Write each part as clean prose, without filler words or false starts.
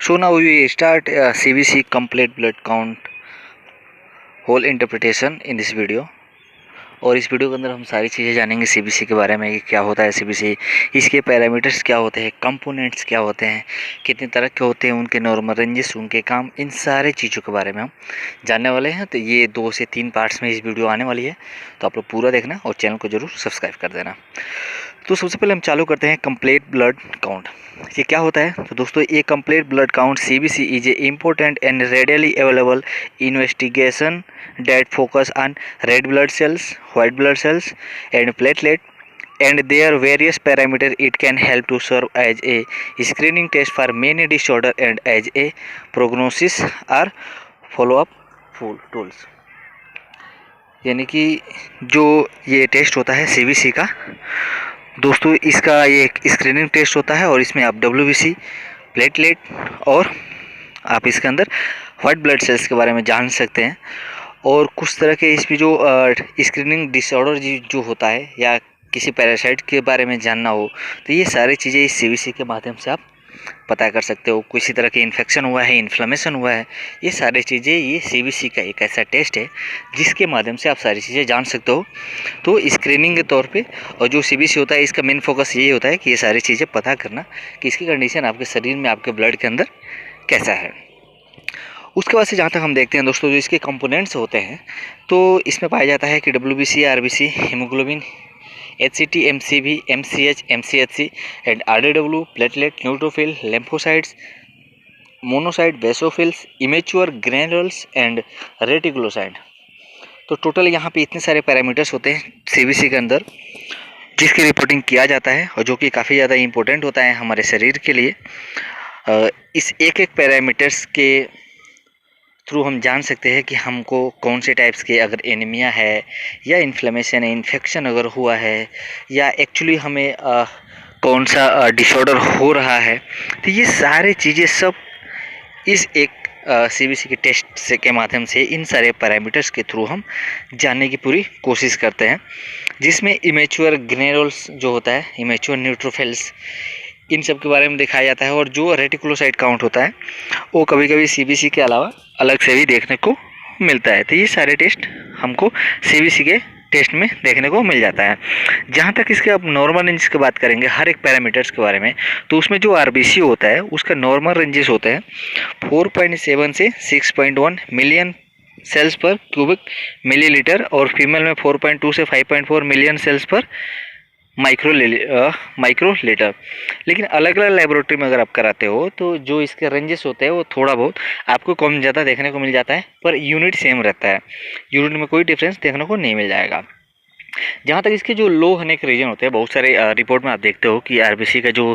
So now we start CBC complete blood count whole interpretation in this video। और इस video के अंदर हम सारी चीज़ें जानेंगे सीबीसी के बारे में कि क्या होता है सीबीसी, इसके पैरामीटर्स क्या होते हैं, कंपोनेंट्स क्या होते हैं, कितने तरह के होते हैं, उनके नॉर्मल रेंजेस, उनके काम, इन सारे चीज़ों के बारे में हम जानने वाले हैं। तो ये 2 से 3 पार्ट्स में इस वीडियो आने वाली है, तो आप लोग पूरा देखना और चैनल को ज़रूर सब्सक्राइब कर देना। तो सबसे पहले हम चालू करते हैं कंप्लीट ब्लड काउंट। ये क्या होता है? तो दोस्तों ये complete blood count CBC is a important and radially available investigation that focus on red blood cells, white blood cells and platelet and their various parameters. It can help to serve as a screening test for many disorder and as a prognosis or follow up tools। यानी कि जो ये test होता है CBC का दोस्तों, इसका ये एक स्क्रीनिंग टेस्ट होता है और इसमें आप डब्ल्यूबीसी, प्लेटलेट और आप इसके अंदर वाइट ब्लड सेल्स के बारे में जान सकते हैं। और कुछ तरह के इसमें जो स्क्रीनिंग डिसऑर्डर जो होता है या किसी पैरासाइट के बारे में जानना हो, तो ये सारी चीज़ें इस सीबीसी के माध्यम से आप पता कर सकते हो। किसी तरह की इन्फेक्शन हुआ है, इन्फ्लेमेशन हुआ है, ये सारी चीज़ें, ये सीबीसी का एक ऐसा टेस्ट है जिसके माध्यम से आप सारी चीज़ें जान सकते हो। तो स्क्रीनिंग के तौर पे और जो सीबीसी होता है इसका मेन फोकस यही होता है कि ये सारी चीज़ें पता करना कि इसकी कंडीशन आपके शरीर में, आपके ब्लड के अंदर कैसा है। उसके बाद से जहाँ तक हम देखते हैं दोस्तों, जो इसके कंपोनेंट्स होते हैं तो इसमें पाया जाता है कि WBC, RBC, haemoglobin, HCT, MCV, MCH, MCHC and RDW, platelet, neutrophil, lymphocytes, monocyte, basophils, immature granules and reticulocyte. तो टोटल यहाँ पे इतने सारे पैरामीटर्स होते हैं सीबीसी के अंदर जिसकी रिपोर्टिंग किया जाता है और जो कि काफ़ी ज़्यादा इम्पोर्टेंट होता है हमारे शरीर के लिए। इस एक एक पैरामीटर्स के थ्रू हम जान सकते हैं कि हमको कौन से टाइप्स के, अगर एनीमिया है या इन्फ्लेमेशन है, इन्फेक्शन अगर हुआ है या एक्चुअली हमें कौन सा डिसऑर्डर हो रहा है, तो ये सारे चीज़ें सब इस एक सीबीसी के टेस्ट से के माध्यम से इन सारे पैरामीटर्स के थ्रू हम जानने की पूरी कोशिश करते हैं। जिसमें इमेच्योर ग्रैनुल्स जो होता है, इमेच्योर न्यूट्रोफिल्स, इन सब के बारे में दिखाया जाता है। और जो रेटिकुलोसाइट काउंट होता है वो कभी कभी सीबीसी के अलावा अलग से भी देखने को मिलता है। तो ये सारे टेस्ट हमको सीबीसी के टेस्ट में देखने को मिल जाता है। जहाँ तक इसके अब नॉर्मल रेंजेस की बात करेंगे हर एक पैरामीटर्स के बारे में, तो उसमें जो आरबीसी होता है उसका नॉर्मल रेंजेस होते हैं 4.7 से 6.1 मिलियन सेल्स पर क्यूबिक मिलीलीटर और फीमेल में 4.2 से 5.4 मिलियन सेल्स पर माइक्रो लीटर। लेकिन अलग अलग लेबोरेटरी में अगर आप कराते हो तो जो इसके रेंजेस होते हैं वो थोड़ा बहुत आपको कम ज़्यादा देखने को मिल जाता है, पर यूनिट सेम रहता है, यूनिट में कोई डिफरेंस देखने को नहीं मिल जाएगा। जहाँ तक इसके जो लो होने के रीजन होते हैं, बहुत सारे रिपोर्ट में आप देखते हो कि आरबीसी का जो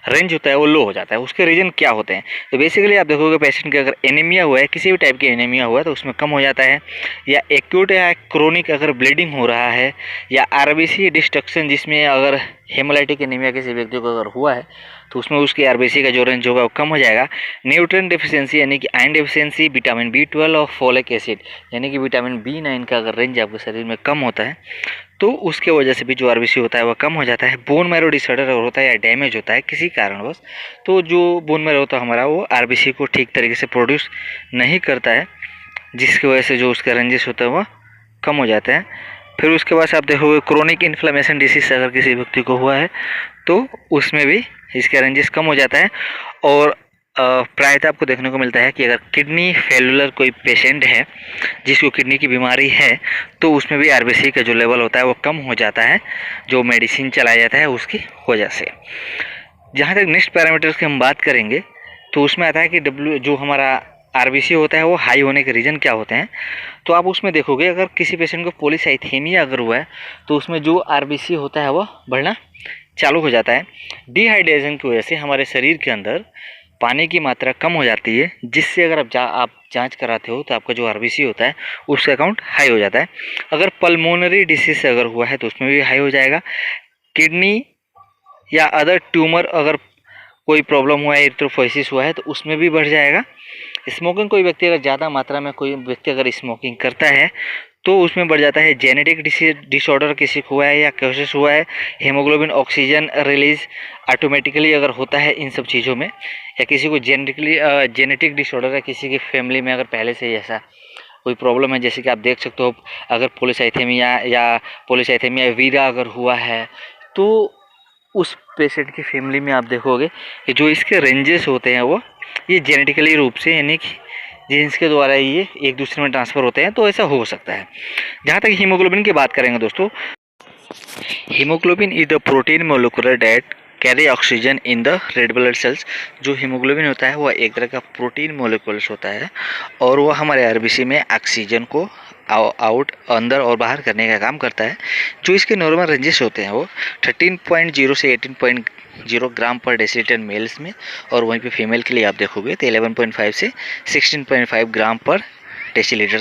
रेंज होता है वो लो हो जाता है। उसके रीजन क्या होते हैं? तो बेसिकली आप देखोगे पेशेंट के अगर एनीमिया हुआ है, किसी भी टाइप की एनीमिया हुआ है तो उसमें कम हो जाता है, या एक्यूट या क्रोनिक अगर ब्लीडिंग हो रहा है, या आरबीसी डिस्ट्रक्शन जिसमें अगर हेमोलाइटिक एनीमिया किसी व्यक्ति को अगर हुआ है तो उसमें उसकी आरबीसी का जो रेंज होगा वो कम हो जाएगा। न्यूट्रिएंट डेफिशिएंसी यानी कि आयरन डेफिशिएंसी, विटामिन B12 और फोलिक एसिड यानी कि विटामिन B9 का अगर रेंज आपके शरीर में कम होता है तो उसके वजह से भी जो आरबीसी होता है वह कम हो जाता है। बोन मैरो डिसऑर्डर अगर होता है या डैमेज होता है किसी कारणवश, तो जो बोन मैरो होता है हमारा वो आरबीसी को ठीक तरीके से प्रोड्यूस नहीं करता है, जिसकी वजह से जो उसका रेंजेस होता है वह कम हो जाता है। फिर उसके बाद आप देखोगे क्रोनिक इन्फ्लेमेशन डिसीज अगर किसी व्यक्ति को हुआ है तो उसमें भी इसका रेंजेस कम हो जाता है। और प्रायतः आपको देखने को मिलता है कि अगर किडनी फेलुलर कोई पेशेंट है जिसको किडनी की बीमारी है तो उसमें भी आरबीसी का जो लेवल होता है वो कम हो जाता है, जो मेडिसिन चलाया जाता है उसकी वजह से। जहाँ तक नेक्स्ट पैरामीटर्स की हम बात करेंगे तो उसमें आता है कि जो हमारा आरबीसी होता है वो हाई होने के रीज़न क्या होते हैं। तो आप उसमें देखोगे अगर किसी पेशेंट को पॉलीसाइथेमिया अगर हुआ है तो उसमें जो आरबीसी होता है वह बढ़ना चालू हो जाता है। डिहाइड्रेशन की वजह से हमारे शरीर के अंदर पानी की मात्रा कम हो जाती है, जिससे अगर आप जांच कराते हो तो आपका जो आरबीसी होता है उसका काउंट हाई हो जाता है। अगर पल्मोनरी डिसीज अगर हुआ है तो उसमें भी हाई हो जाएगा। किडनी या अदर ट्यूमर अगर कोई प्रॉब्लम हुआ है, एरिथ्रोपोइसिस हुआ है तो उसमें भी बढ़ जाएगा। स्मोकिंग कोई व्यक्ति अगर ज़्यादा मात्रा में कोई व्यक्ति अगर स्मोकिंग करता है तो उसमें बढ़ जाता है। जेनेटिक डिसऑर्डर किसी को हुआ है या कोशिश हुआ है, हीमोग्लोबिन ऑक्सीजन रिलीज ऑटोमेटिकली अगर होता है इन सब चीज़ों में, या किसी को जेनेटिक डिसऑर्डर है, किसी की फैमिली में अगर पहले से ही ऐसा कोई प्रॉब्लम है, जैसे कि आप देख सकते हो अगर पॉलीसाइथेमिया वीरा अगर हुआ है तो उस पेशेंट की फैमिली में आप देखोगे कि जो इसके रेंजेस होते हैं वो ये जेनेटिकली रूप से, यानी कि जीन्स के द्वारा ये एक दूसरे में ट्रांसफ़र होते हैं, तो ऐसा हो सकता है। जहाँ तक हीमोग्लोबिन की बात करेंगे दोस्तों, haemoglobin is the protein molecular that carry oxygen in the red blood cells. जो हीमोग्लोबिन होता है वह एक तरह का प्रोटीन मोलिकुल्स होता है और वह हमारे आरबीसी में ऑक्सीजन को आउट अंदर और बाहर करने का काम करता है। जो इसके नॉर्मल रेंजेस होते हैं वो 13.0 से 18.0 ग्राम पर डेसीलीटर मेल्स में, और वहीं पे फीमेल के लिए आप देखोगे तो 11.5 से 16.5 ग्राम पर डेसीलीटर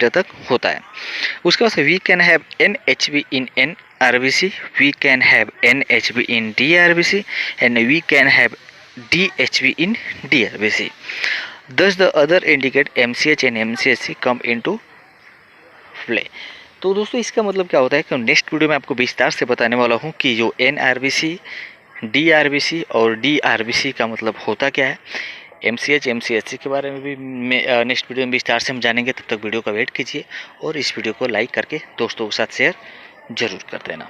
तक होता है। उसके बाद we can have NHB in NRBC, we can have NHB in DRBC and we can have DHB in DRBC। Thus the other indicate MCH and MCHC come into play। तो दोस्तों इसका मतलब क्या होता है कि नेक्स्ट वीडियो में आपको विस्तार से बताने वाला हूँ कि जो NRBC, DRBC और DRBC का मतलब होता क्या है। MCH MCHC के बारे में भी नेक्स्ट वीडियो में विस्तार से हम जानेंगे। तब तक वीडियो का वेट कीजिए और इस वीडियो को लाइक करके दोस्तों के साथ शेयर जरूर कर देना।